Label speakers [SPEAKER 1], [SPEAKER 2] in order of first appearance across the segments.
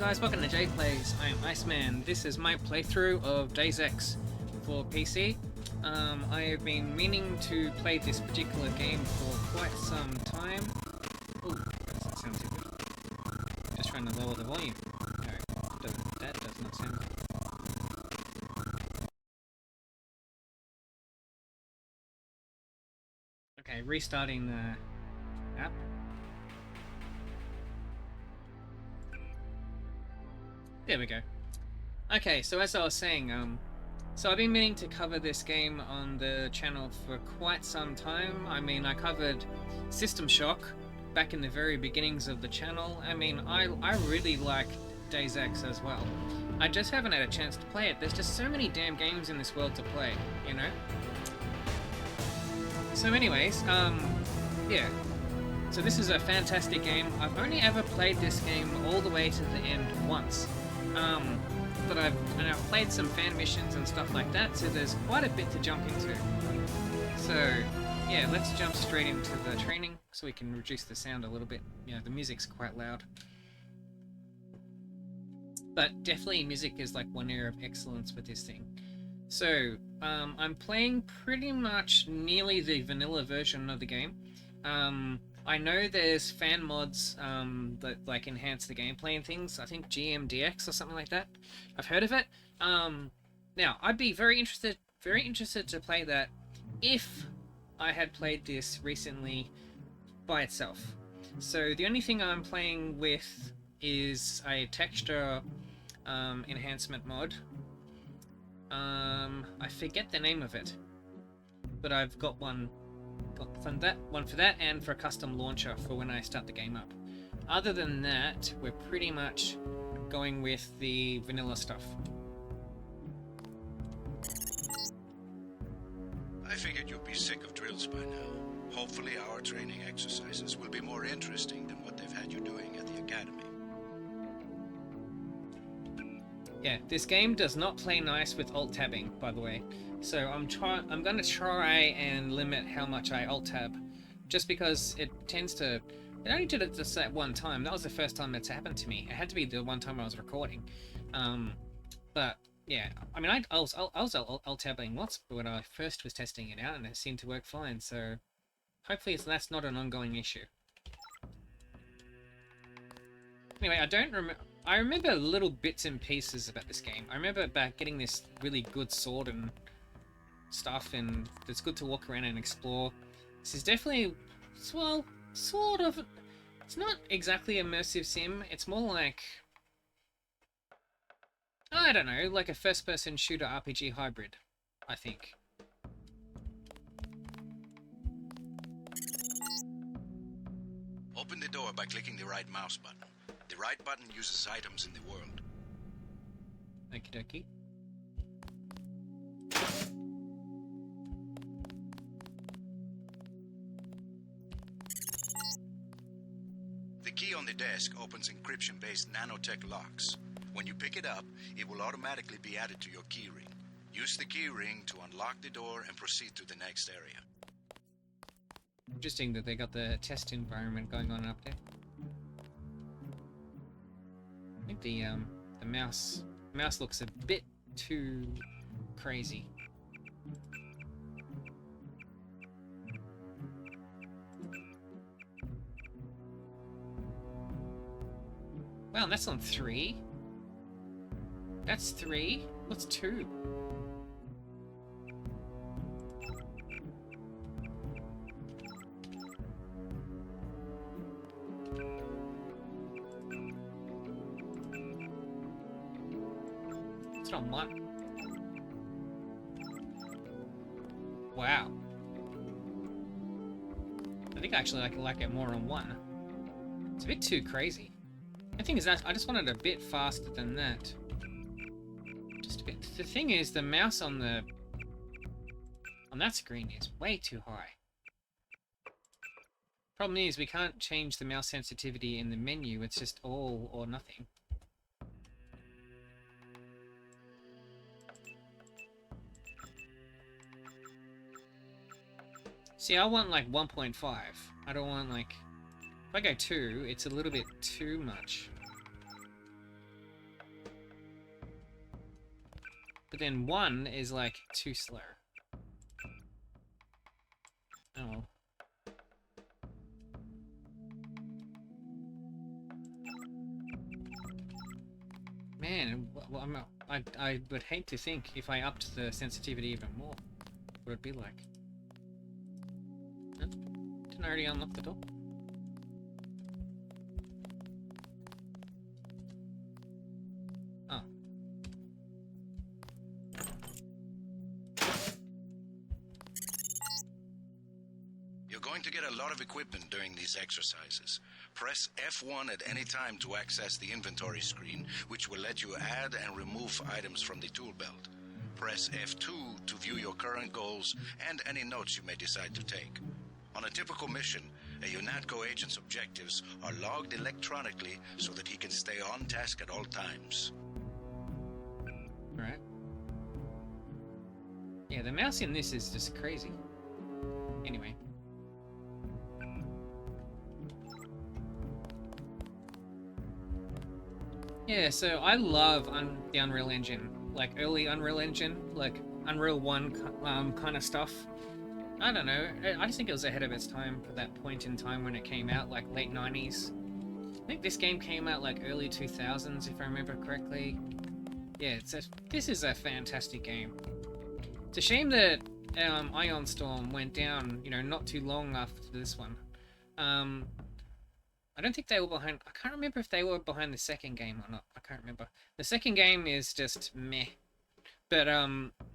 [SPEAKER 1] guys, welcome to JPlays. I am Iceman. This is my playthrough of Deus Ex for PC. I have been meaning to play this particular game for quite some time. Oh, that doesn't sound too good. Just trying to lower the volume. No, that does not sound good. Okay, restarting the app. There we go. Okay, so as I was saying, so I've been meaning to cover this game on the channel for quite some time. I mean, I covered System Shock back in the very beginnings of the channel. I mean, I really like Deus Ex as well. I just haven't had a chance to play it. There's just so many damn games in this world to play, you know? So anyways, yeah. So this is a fantastic game. I've only ever played this game all the way to the end once. But I've played some fan missions and stuff like that, so there's quite a bit to jump into. So yeah, let's jump straight into the training so we can reduce the sound a little bit. You know, the music's quite loud. But definitely music is like one area of excellence with this thing. So I'm playing pretty much nearly the vanilla version of the game. I know there's fan mods that like enhance the gameplay and things. I think GMDX or something like that. I've heard of it. Now I'd be very interested to play that if I had played this recently by itself. So the only thing I'm playing with is a texture enhancement mod. I forget the name of it, but I've got one. One for that, and for a custom launcher for when I start the game up. Other than that, we're pretty much going with the vanilla stuff.
[SPEAKER 2] I figured you'd be sick of drills by now. Hopefully our training exercises will be more interesting than what they've had you doing at the academy.
[SPEAKER 1] Yeah, this game does not play nice with alt-tabbing, by the way. So I'm going to try and limit how much I alt-tab, just because it tends to... It only did it just that one time. That was the first time it's happened to me. It had to be the one time I was recording. But yeah, I mean, I was alt-tabbing lots when I first was testing it out, and it seemed to work fine. So hopefully that's not an ongoing issue. Anyway, I remember little bits and pieces about this game. I remember about getting this really good sword and stuff, and it's good to walk around and explore. This is definitely, well, sort of, it's not exactly immersive sim. It's more like, I don't know, like a first-person shooter RPG hybrid, I think.
[SPEAKER 2] Open the door by clicking the right mouse button. The right button uses items in the world.
[SPEAKER 1] Okie dokie.
[SPEAKER 2] The key on the desk opens encryption-based nanotech locks. When you pick it up, it will automatically be added to your keyring. Use the keyring to unlock the door and proceed to the next area.
[SPEAKER 1] Interesting that they got the test environment going on up there. I think the mouse looks a bit too crazy. Wow, that's on 3. That's 3. What's 2? It's on 1. Wow. I think I actually like it more on 1. It's a bit too crazy. The thing is that I just wanted a bit faster than that. Just a bit. The thing is, the mouse on that screen is way too high. Problem is, we can't change the mouse sensitivity in the menu. It's just all or nothing. See, I want like 1.5. I don't want like... If I go 2, it's a little bit too much. But then 1 is like too slow. Oh well. Man, well, I would hate to think if I upped the sensitivity even more, what it'd be like. Huh? Didn't I already unlock the door? Oh.
[SPEAKER 2] You're going to get a lot of equipment during these exercises. Press F1 at any time to access the inventory screen, which will let you add and remove items from the tool belt. Press F2 to view your current goals and any notes you may decide to take. On a typical mission, a UNATCO agent's objectives are logged electronically so that he can stay on task at all times.
[SPEAKER 1] Alright. Yeah, the mouse in this is just crazy. Anyway. Yeah, so I love the Unreal Engine, like early Unreal Engine, like Unreal 1 kind of stuff. I don't know, I just think it was ahead of its time for that point in time when it came out, like late 90s. I think this game came out like early 2000s, if I remember correctly. Yeah, this is a fantastic game. It's a shame that Ion Storm went down, you know, not too long after this one. I don't think they were behind... I can't remember if they were behind the second game or not. I can't remember. The second game is just meh. But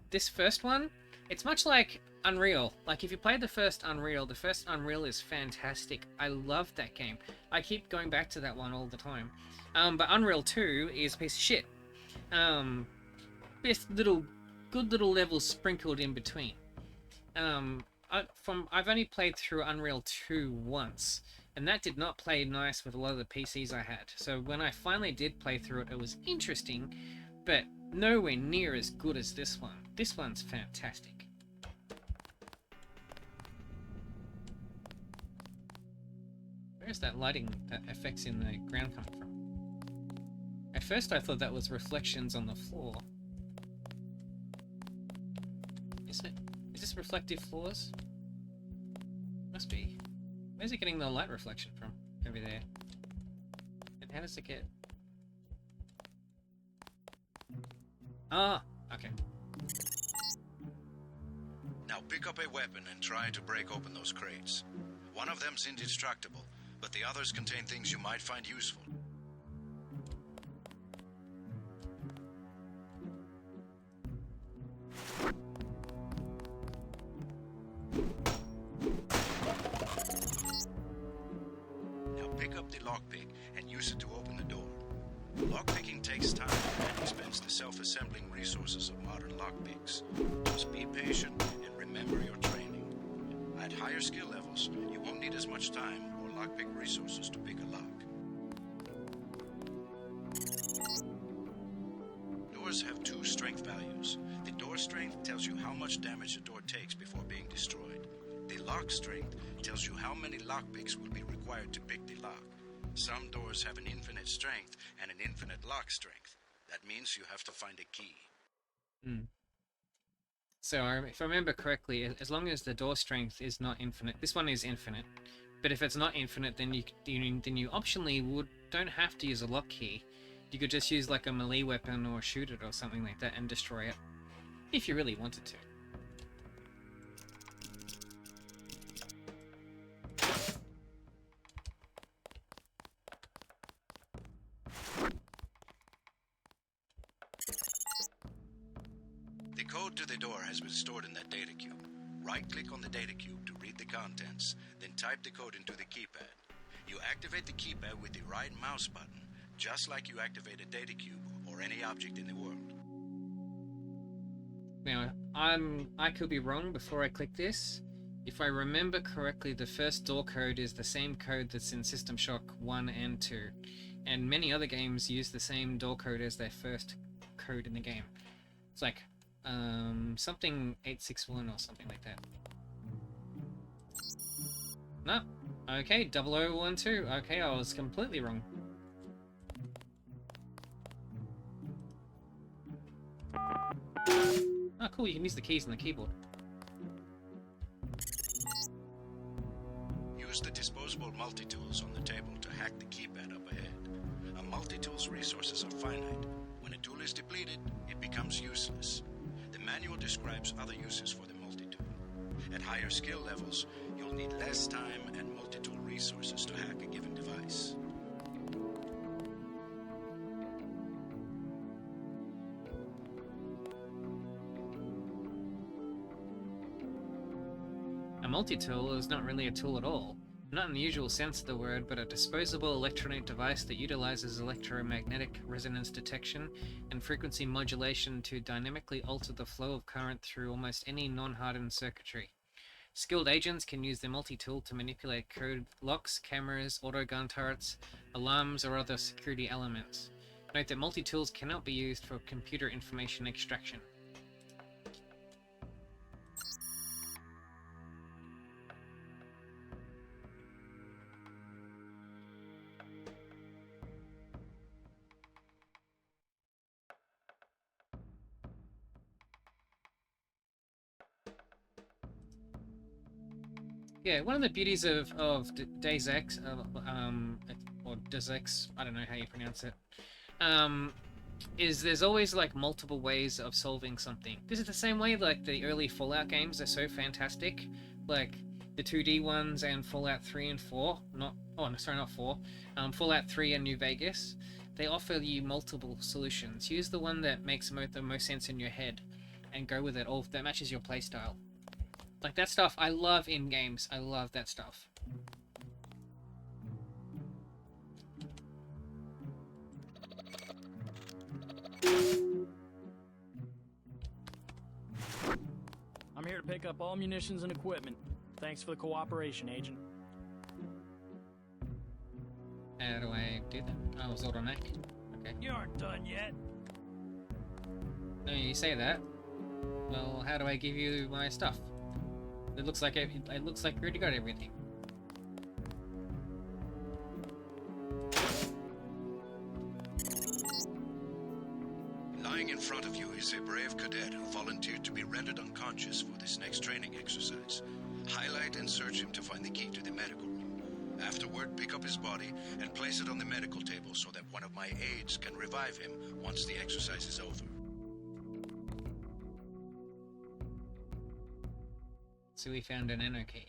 [SPEAKER 1] this first one, it's much like Unreal. Like, if you played the first Unreal is fantastic. I love that game. I keep going back to that one all the time. But Unreal 2 is a piece of shit. With good little levels sprinkled in between. I've only played through Unreal 2 once, and that did not play nice with a lot of the PCs I had. So when I finally did play through it, it was interesting, but nowhere near as good as this one. This one's fantastic. Where's that lighting, that effects in the ground coming from? At first I thought that was reflections on the floor. Is it? Is this reflective floors? Must be. Where's it getting the light reflection from? Over there. And how does it get... Ah, okay.
[SPEAKER 2] Now pick up a weapon and try to break open those crates. One of them's indestructible, but the others contain things you might find useful. Now pick up the lockpick and use it to open the door. Lockpicking takes time and expends the self-assembling resources of modern lockpicks. Just be patient and remember your training. At higher skill levels, you won't need as much time or lockpick resources to pick a lock. Doors have two strength values. The door strength tells you how much damage the door takes before being destroyed. The lock strength tells you how many lockpicks will be required to pick the lock. Some doors have an infinite strength and an infinite lock strength. That means you have to find a key.
[SPEAKER 1] So if I remember correctly, as long as the door strength is not infinite, this one is infinite. But if it's not infinite, then you optionally don't have to use a lock key. You could just use like a melee weapon or shoot it or something like that and destroy it, if you really wanted to.
[SPEAKER 2] The code to the door has been stored in that data cube. Right-click on the data cube to read the contents, then type the code into the keypad. You activate the keypad with the right mouse button, just like you activate a data cube or any object in the world.
[SPEAKER 1] Now, I could be wrong before I click this. If I remember correctly, the first door code is the same code that's in System Shock 1 and 2. And many other games use the same door code as their first code in the game. It's like, something 861 or something like that. No. Okay, 0012. Okay, I was completely wrong. Oh, cool, you can use the keys on the keyboard.
[SPEAKER 2] Use the disposable multi-tools on the table to hack the keypad up ahead. A multi-tool's resources are finite. When a tool is depleted, it becomes useless. The manual describes other uses for the multi-tool. At higher skill levels, you'll need less time and multi-tool resources to hack a given device.
[SPEAKER 1] A multi-tool is not really a tool at all. Not in the usual sense of the word, but a disposable electronic device that utilizes electromagnetic resonance detection and frequency modulation to dynamically alter the flow of current through almost any non-hardened circuitry. Skilled agents can use their multi-tool to manipulate code locks, cameras, auto gun turrets, alarms, or other security elements. Note that multi-tools cannot be used for computer information extraction. Yeah, one of the beauties of Deus Ex, or Deus Ex, I don't know how you pronounce it, is there's always like multiple ways of solving something. This is the same way like the early Fallout games are so fantastic, like the 2D ones and Fallout 3 and 4, not 4, Fallout 3 and New Vegas. They offer you multiple solutions. Use the one that makes the most sense in your head, and go with it, or that matches your playstyle. Like that stuff I love in games. I love that stuff.
[SPEAKER 3] I'm here to pick up all munitions and equipment. Thanks for the cooperation, Agent.
[SPEAKER 1] How do I do that? Oh, it's automatic. Okay.
[SPEAKER 3] You aren't done yet.
[SPEAKER 1] No, you say that. Well, how do I give you my stuff? It looks like we already got everything.
[SPEAKER 2] Lying in front of you is a brave cadet who volunteered to be rendered unconscious for this next training exercise. Highlight and search him to find the key to the medical room. Afterward, pick up his body and place it on the medical table so that one of my aides can revive him once the exercise is over.
[SPEAKER 1] So we found an NO key.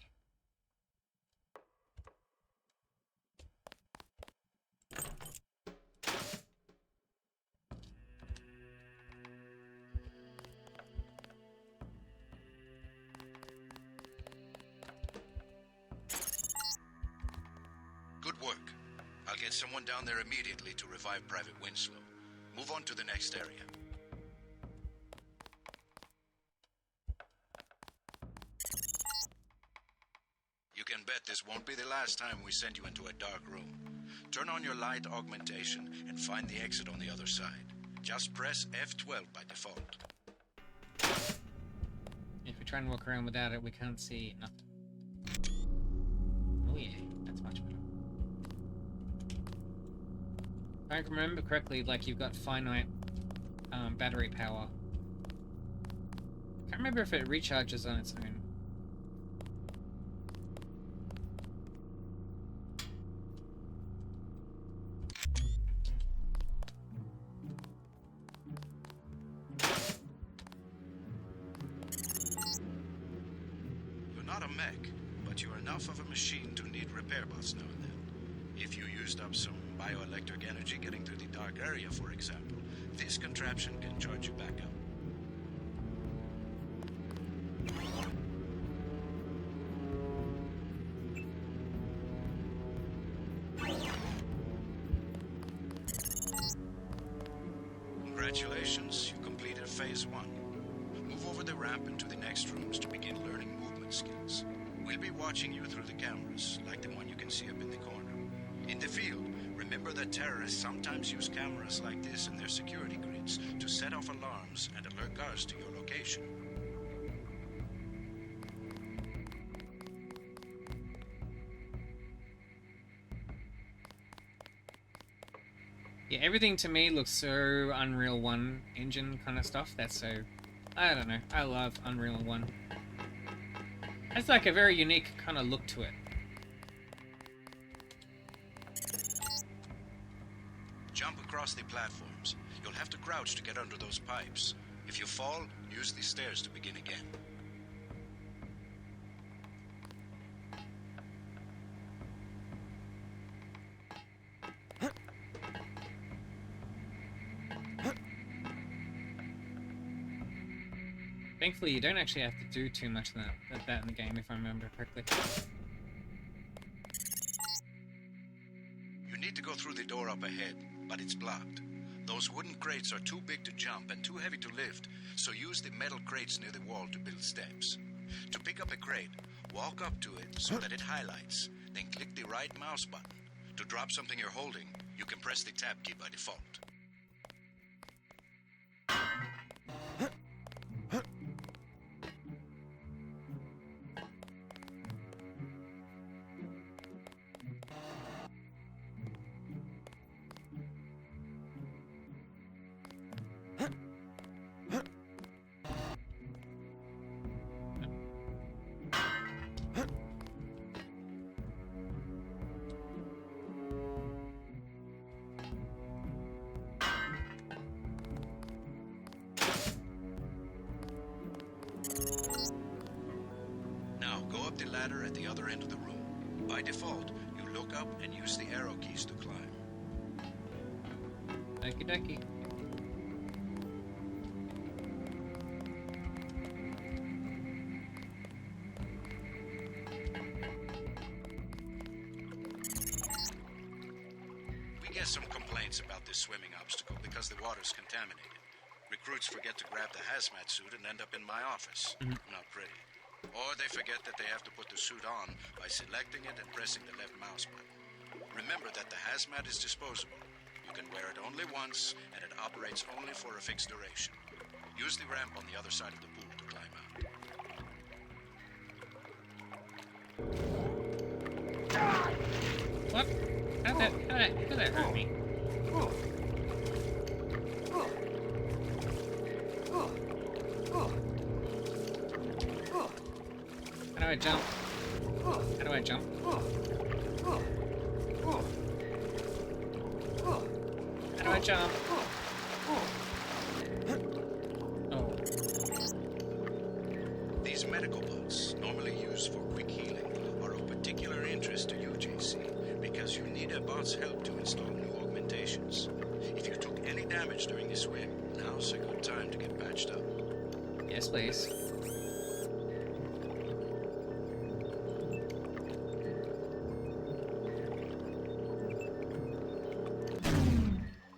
[SPEAKER 2] Good work. I'll get someone down there immediately to revive Private Winslow. Move on to the next area. You can bet this won't be the last time we send you into a dark room. Turn on your light augmentation and find the exit on the other side. Just press F12 by default.
[SPEAKER 1] If we try and walk around without it, we can't see nothing. Oh yeah, that's much better. If I remember correctly, like you've got finite battery power. Can't remember if it recharges on its own.
[SPEAKER 2] You're not a mech, but you're enough of a machine to need repair buffs now and then. If you used up some bioelectric energy getting through the dark area, for example, this contraption can charge you back up. Congratulations, you completed phase 1. Move over the ramp into the next rooms to begin learning movement skills. We'll be watching you through the cameras, like the one you can see up in the corner. In the field, remember that terrorists sometimes use cameras like this in their security grids to set off alarms and alert guards to your location.
[SPEAKER 1] Yeah, everything to me looks so Unreal 1 engine kind of stuff. That's so I don't know. I love Unreal 1. It's like a very unique kind of look to it.
[SPEAKER 2] Jump across the platforms. You'll have to crouch to get under those pipes. If you fall, use the stairs to begin again.
[SPEAKER 1] Thankfully, you don't actually have to do too much of that in the game, if I remember correctly.
[SPEAKER 2] You need to go through the door up ahead, but it's blocked. Those wooden crates are too big to jump and too heavy to lift, so use the metal crates near the wall to build steps. To pick up a crate, walk up to it so that it highlights, then click the right mouse button. To drop something you're holding, you can press the tab key by default. Now, go up the ladder at the other end of the room. By default, you look up and use the arrow keys to climb.
[SPEAKER 1] Okie dokie.
[SPEAKER 2] We get some complaints about this swimming obstacle because the water's contaminated. Recruits forget to grab the hazmat suit and end up in my office. Not pretty. Or they forget that they have to put the suit on by selecting it and pressing the left mouse button. Remember that the hazmat is disposable. You can wear it only once, and it operates only for a fixed duration. Use the ramp on the other side of the pool to climb out.
[SPEAKER 1] What? How did that hurt me? How do I jump? How do I jump? How do I jump? Oh.
[SPEAKER 2] These medical books, normally used for quick healing, are of particular interest to you, JC, because you need a bot's help to install new augmentations. If you took any damage during the swim, now's a good time to get patched up.
[SPEAKER 1] Yes, please.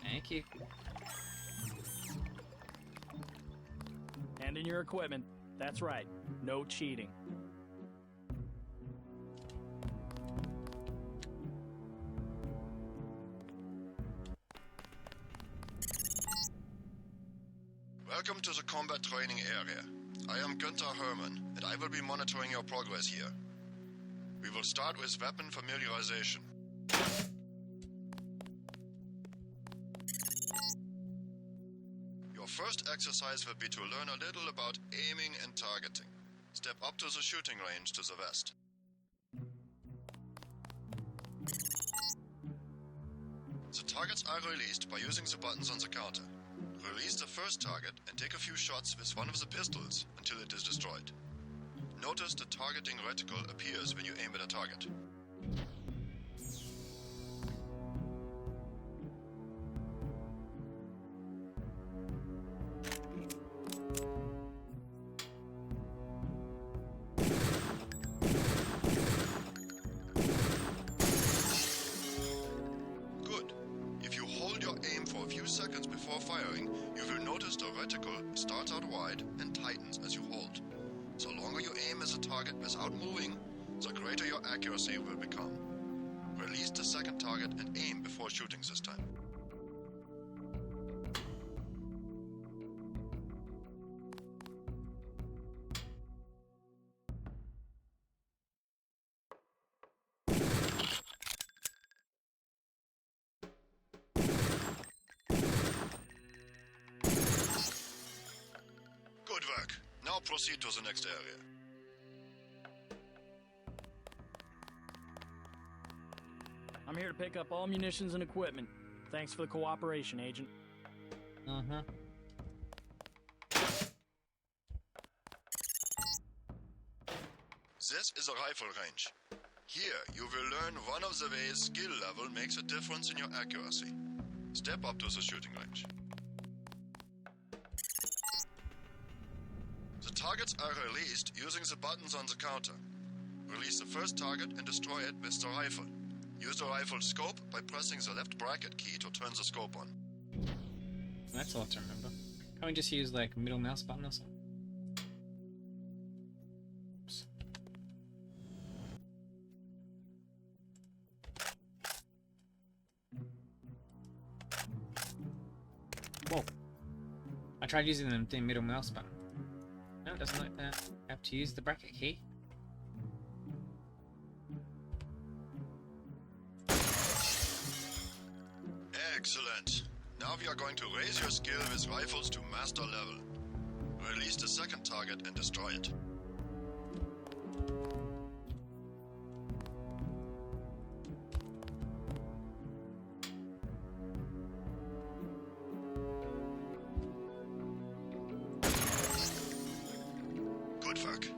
[SPEAKER 1] Thank you.
[SPEAKER 3] Hand in your equipment. That's right. No cheating.
[SPEAKER 4] Welcome to the combat training area. I am Günther Hermann, and I will be monitoring your progress here. We will start with weapon familiarization. Your first exercise will be to learn a little about aiming and targeting. Step up to the shooting range to the west. The targets are released by using the buttons on the counter. Release the first target and take a few shots with one of the pistols until it is destroyed. Notice the targeting reticle appears when you aim at a target. Good. If you hold your aim for a few seconds before firing, you will notice the reticle starts out wide and tightens as you hold. The longer you aim at a target without moving, the greater your accuracy will become. Release the second target and aim before shooting this time. Good work. proceed to the next area.
[SPEAKER 3] I'm here to pick up all munitions and equipment. Thanks for the cooperation, Agent.
[SPEAKER 1] Uh-huh.
[SPEAKER 4] This is a rifle range. Here, you will learn one of the ways skill level makes a difference in your accuracy. Step up to the shooting range. The targets are released using the buttons on the counter. Release the first target and destroy it with the rifle. Use the rifle scope by pressing the left bracket key to turn the scope on.
[SPEAKER 1] That's a lot to remember. Can't we just use like middle mouse button or something? Oops. Whoa. I tried using the middle mouse button. No, it doesn't like that. I have to use the bracket key.
[SPEAKER 4] Excellent. Now we are going to raise your skill with rifles to master level. Release the second target and destroy it. Good work.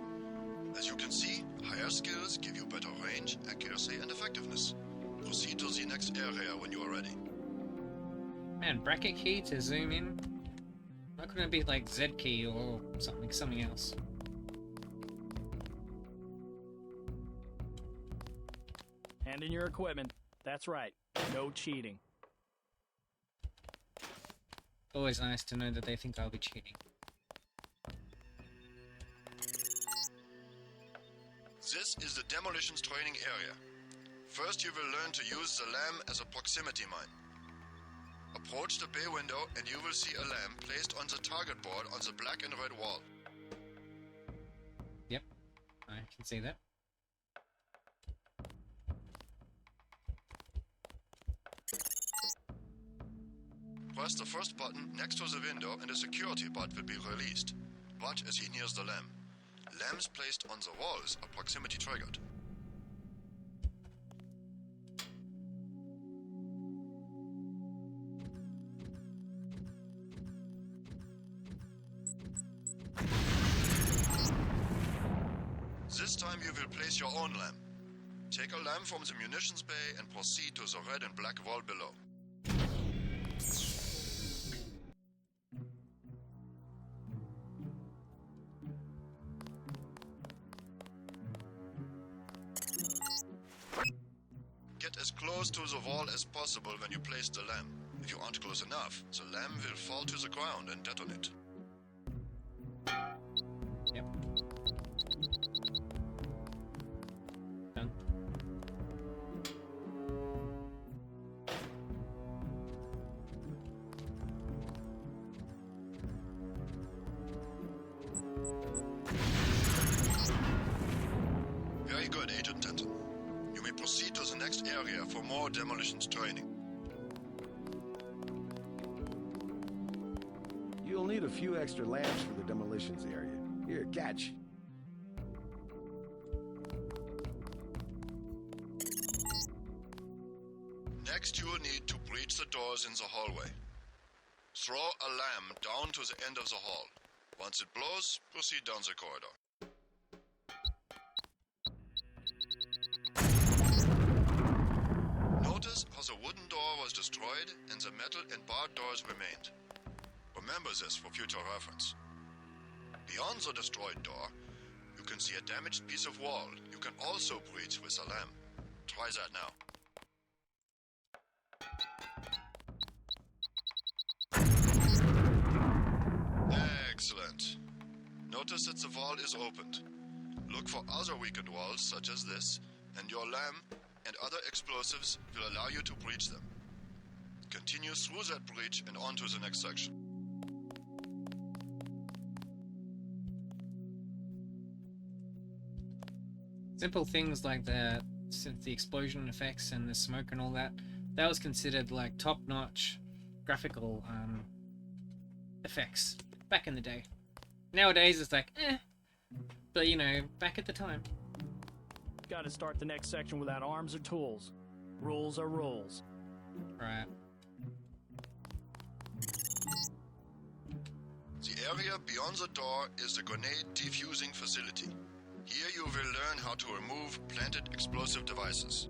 [SPEAKER 4] As you can see, higher skills give you better range, accuracy, and effectiveness. Proceed to the next area when you are ready.
[SPEAKER 1] Man, bracket key to zoom in? Why couldn't it be like Z key or something else?
[SPEAKER 3] Hand in your equipment. That's right. No cheating.
[SPEAKER 1] Always nice to know that they think I'll be cheating.
[SPEAKER 4] This is the demolitions training area. First you will learn to use the lamp as a proximity mine. Approach the bay window and you will see a lamp placed on the target board on the black and red wall.
[SPEAKER 1] Yep, I can see that.
[SPEAKER 4] Press the first button next to the window and a security bot will be released. Watch as he nears the lamp. Lamps placed on the walls are proximity triggered. This time you will place your own lamp. Take a lamp from the munitions bay and proceed to the red and black wall below. Get as close to the wall as possible when you place the lamp. If you aren't close enough, the lamp will fall to the ground and detonate.
[SPEAKER 1] Yep. Done.
[SPEAKER 4] Very good, Agent Denton. You may proceed to the next area for more demolitions training.
[SPEAKER 5] You'll need a few extra lamps for the demolitions area. Here, catch.
[SPEAKER 4] Next, you will need to breach the doors in the hallway. Throw a lamp down to the end of the hall. Once it blows, proceed down the corridor. Notice how the wooden door was destroyed and the metal and barred doors remained. Remember this for future reference. Beyond the destroyed door, you can see a damaged piece of wall you can also breach with a lamp. Try that now. Excellent. Notice that the wall is opened. Look for other weakened walls such as this, and your lamp and other explosives will allow you to breach them. Continue through that breach and on to the next section.
[SPEAKER 1] Simple things like the explosion effects and the smoke and all that, that was considered like top-notch graphical effects back in the day. Nowadays it's like, eh. But you know, back at the time.
[SPEAKER 3] Gotta start the next section without arms or tools. Rules are rules.
[SPEAKER 1] Right.
[SPEAKER 4] The area beyond the door is the grenade defusing facility. Here you will learn how to remove planted explosive devices.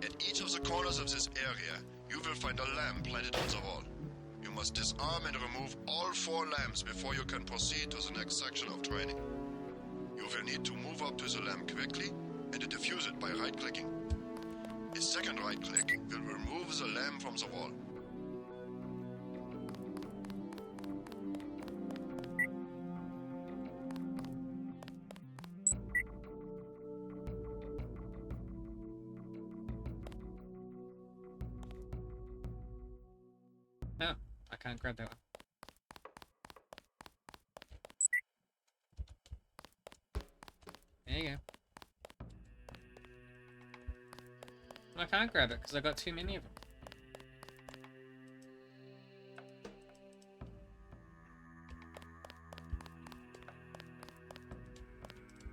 [SPEAKER 4] At each of the corners of this area, you will find a lamp planted on the wall. You must disarm and remove all 4 lamps before you can proceed to the next section of training. You will need to move up to the lamp quickly and defuse it by right-clicking. A second right-click will remove the lamp from the wall.
[SPEAKER 1] No, I can't grab that one. There you go. I can't grab it because I got too many of them.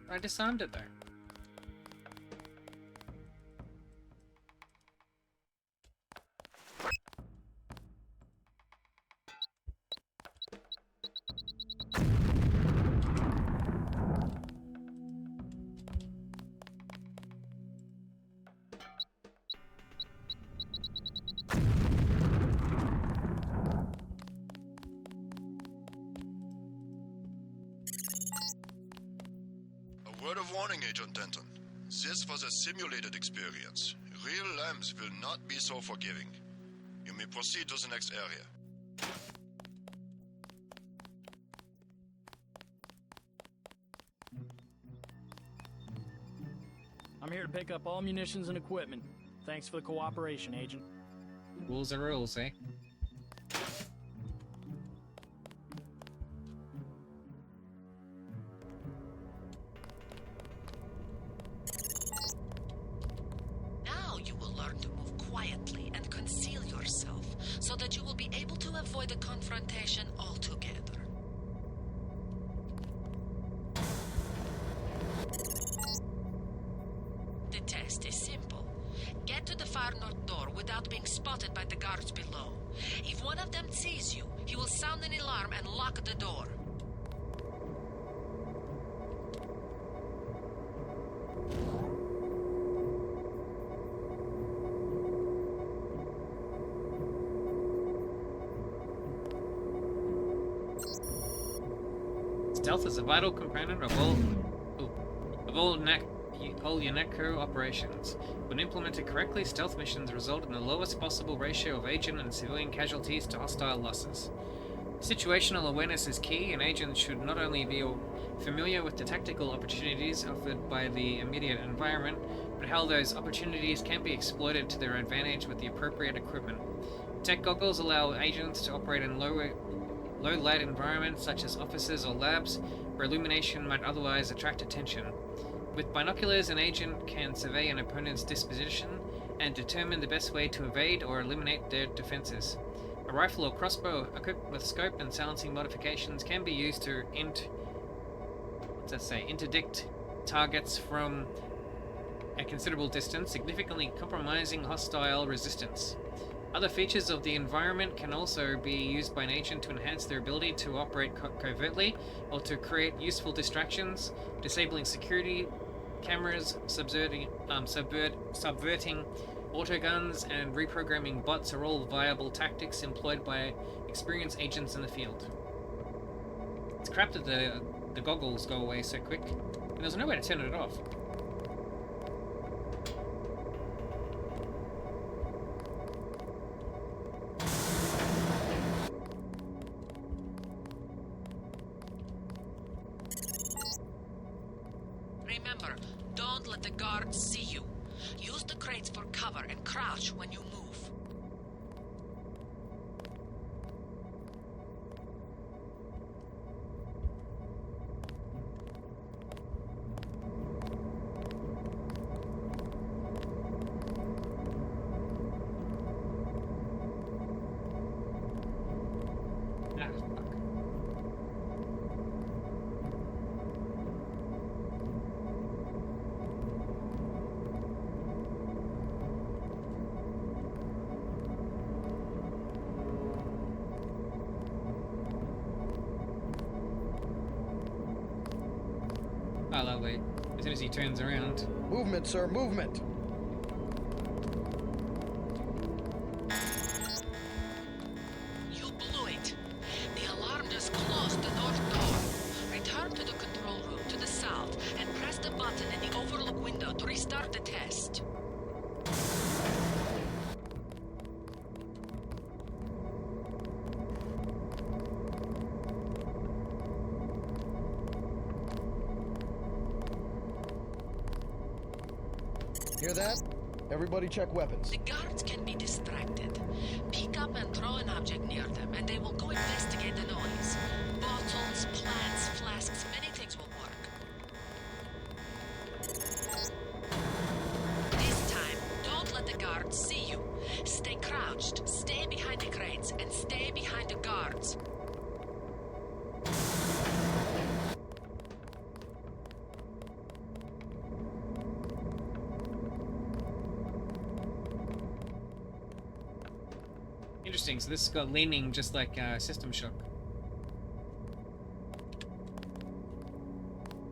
[SPEAKER 1] I disarmed it though.
[SPEAKER 4] A word of warning, Agent Denton. This was a simulated experience. Real lamps will not be so forgiving. You may proceed to the next area.
[SPEAKER 3] I'm here to pick up all munitions and equipment. Thanks for the cooperation, Agent.
[SPEAKER 1] Rules are rules, eh?
[SPEAKER 6] Now you will learn to move quietly and conceal yourself so that you will be able to avoid a confrontation altogether. The test is simple. Get to the far north door without being spotted by the guards below. If one of them sees you, he will sound an alarm and lock the door.
[SPEAKER 1] Stealth is a vital component of all your netco operations. When implemented correctly, stealth missions result in the lowest possible ratio of agent and civilian casualties to hostile losses. Situational awareness is key, and agents should not only be familiar with the tactical opportunities offered by the immediate environment, but how those opportunities can be exploited to their advantage with the appropriate equipment. Tech goggles allow agents to operate in low light environments such as offices or labs, where illumination might otherwise attract attention. With binoculars, an agent can survey an opponent's disposition and determine the best way to evade or eliminate their defenses. A rifle or crossbow equipped with scope and silencing modifications can be used to interdict targets from a considerable distance, significantly compromising hostile resistance. Other features of the environment can also be used by an agent to enhance their ability to operate covertly or to create useful distractions. Disabling security cameras, subverting autoguns, and reprogramming bots are all viable tactics employed by experienced agents in the field. It's crap that the goggles go away so quick, and there's no way to turn it off.
[SPEAKER 6] Remember, don't let the guards see you. Use the crates for cover and crouch when you move.
[SPEAKER 1] Oh, lovely. As soon as he turns around.
[SPEAKER 5] Movement, sir, movement!
[SPEAKER 6] You blew it. The alarm just closed the north door. Return to the control room to the south and press the button in the overlook window to restart the test.
[SPEAKER 5] Hear that? Everybody check weapons.
[SPEAKER 6] The guards can be distracted. Pick up and throw an object near them, and they will go investigate the noise. Bottles, plants, flasks, many things will work. This time, don't let the guards see you. Stay crouched, stay behind the crates, and stay behind the guards.
[SPEAKER 1] Interesting, so this has got leaning just like System Shock.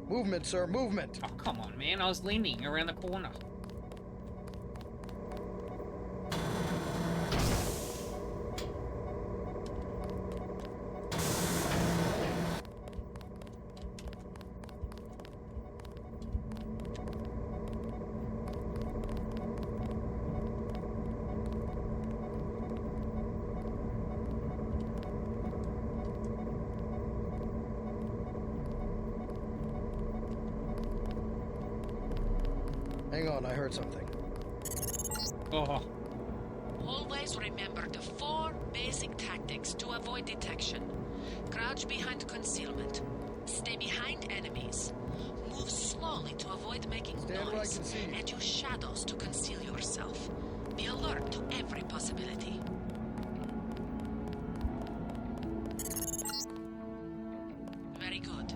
[SPEAKER 5] Movement, sir, movement!
[SPEAKER 1] Oh, come on, man. I was leaning around the corner.
[SPEAKER 5] Hang on, I heard something.
[SPEAKER 1] Oh,
[SPEAKER 6] Always remember the 4 basic tactics to avoid detection. Crouch behind concealment. Stay behind enemies. Move slowly to avoid making
[SPEAKER 5] Stand where I
[SPEAKER 6] noise.
[SPEAKER 5] can see you.
[SPEAKER 6] And use shadows to conceal yourself. Be alert to every possibility. Very good.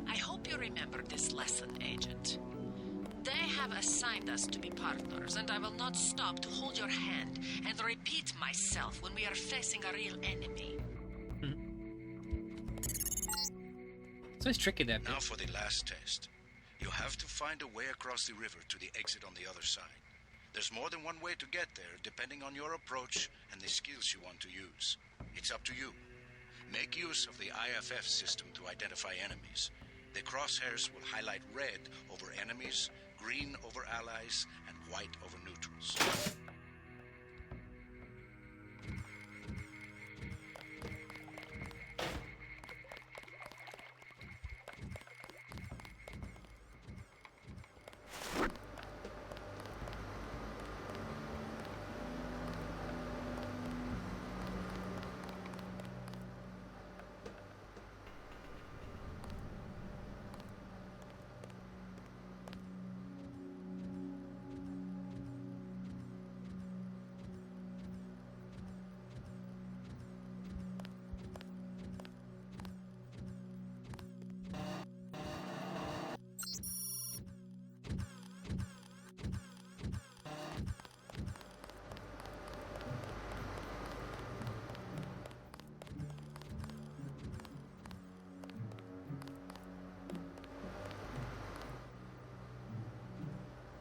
[SPEAKER 6] I hope you remember this lesson, Agent. They have assigned us to be partners, and I will not stop to hold your hand and repeat myself when we are facing a real enemy.
[SPEAKER 1] so it's tricky that bit.
[SPEAKER 2] Now for the last test. You have to find a way across the river to the exit on the other side. There's more than one way to get there, depending on your approach and the skills you want to use. It's up to you. Make use of the IFF system to identify enemies. The crosshairs will highlight red over enemies, green over allies, and white over neutrals.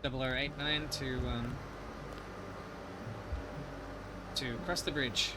[SPEAKER 1] Double 089 to cross the bridge.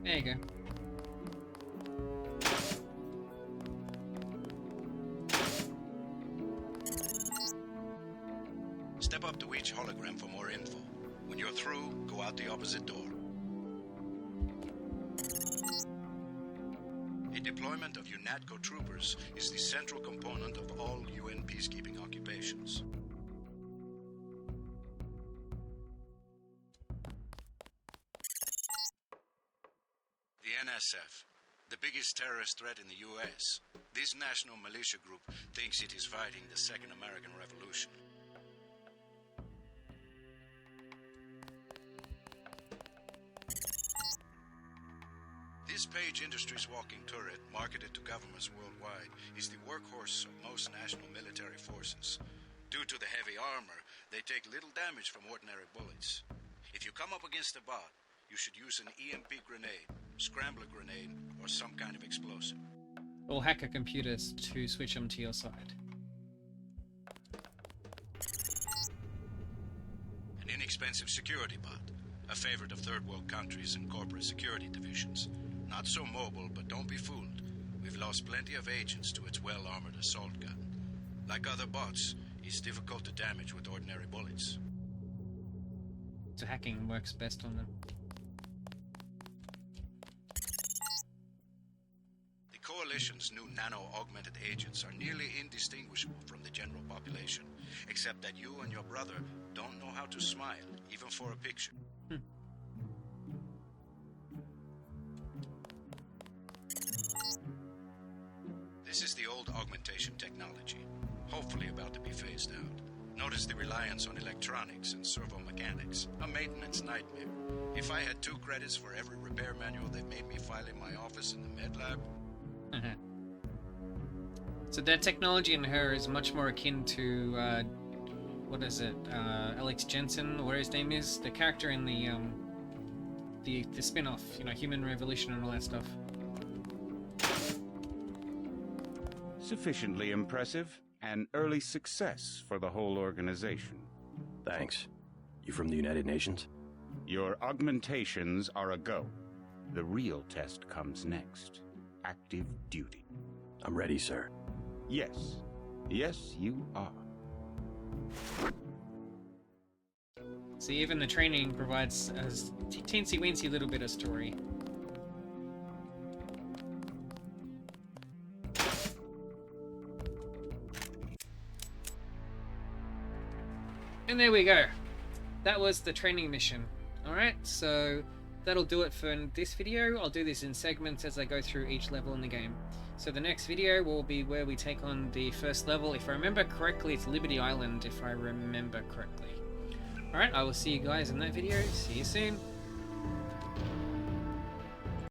[SPEAKER 1] There you go.
[SPEAKER 2] Step up to each hologram for more info. When you're through, go out the opposite door. A deployment of UNATCO troopers is the central component of all UN peacekeeping occupations. The NSF, the biggest terrorist threat in the US. This national militia group thinks it is fighting the Second American Revolution. This Page Industries walking turret, marketed to governments worldwide, is the workhorse of most national military forces. Due to the heavy armor, they take little damage from ordinary bullets. If you come up against a bot, you should use an EMP grenade, scrambler grenade, or some kind of explosive.
[SPEAKER 1] Or hack a computer to switch them to your side.
[SPEAKER 2] An inexpensive security bot, a favorite of third world countries and corporate security divisions. Not so mobile, but don't be fooled. We've lost plenty of agents to its well-armored assault gun. Like other bots, it's difficult to damage with ordinary bullets.
[SPEAKER 1] So hacking works best on them.
[SPEAKER 2] The Coalition's new nano-augmented agents are nearly indistinguishable from the general population, except that you and your brother don't know how to smile, even for a picture. This is the old augmentation technology, hopefully about to be phased out. Notice the reliance on electronics and servo mechanics, a maintenance nightmare. If I had 2 credits for every repair manual they made me file in my office in the med lab.
[SPEAKER 1] So that technology in her is much more akin to, what is it, Alex Jensen, or whatever his name is, the character in the spin-off, you know, Human Revolution and all that stuff.
[SPEAKER 7] Sufficiently impressive. An early success for the whole organization.
[SPEAKER 8] Thanks. You from the United Nations?
[SPEAKER 7] Your augmentations are a go. The real test comes next. Active duty.
[SPEAKER 8] I'm ready, sir.
[SPEAKER 7] Yes. Yes, you are.
[SPEAKER 1] See, even the training provides a teensy-weensy little bit of story. And there we go. That was the training mission. Alright, so that'll do it for this video. I'll do this in segments as I go through each level in the game. So the next video will be where we take on the first level. If I remember correctly, it's Liberty Island, if I remember correctly. Alright, I will see you guys in that video. See you soon.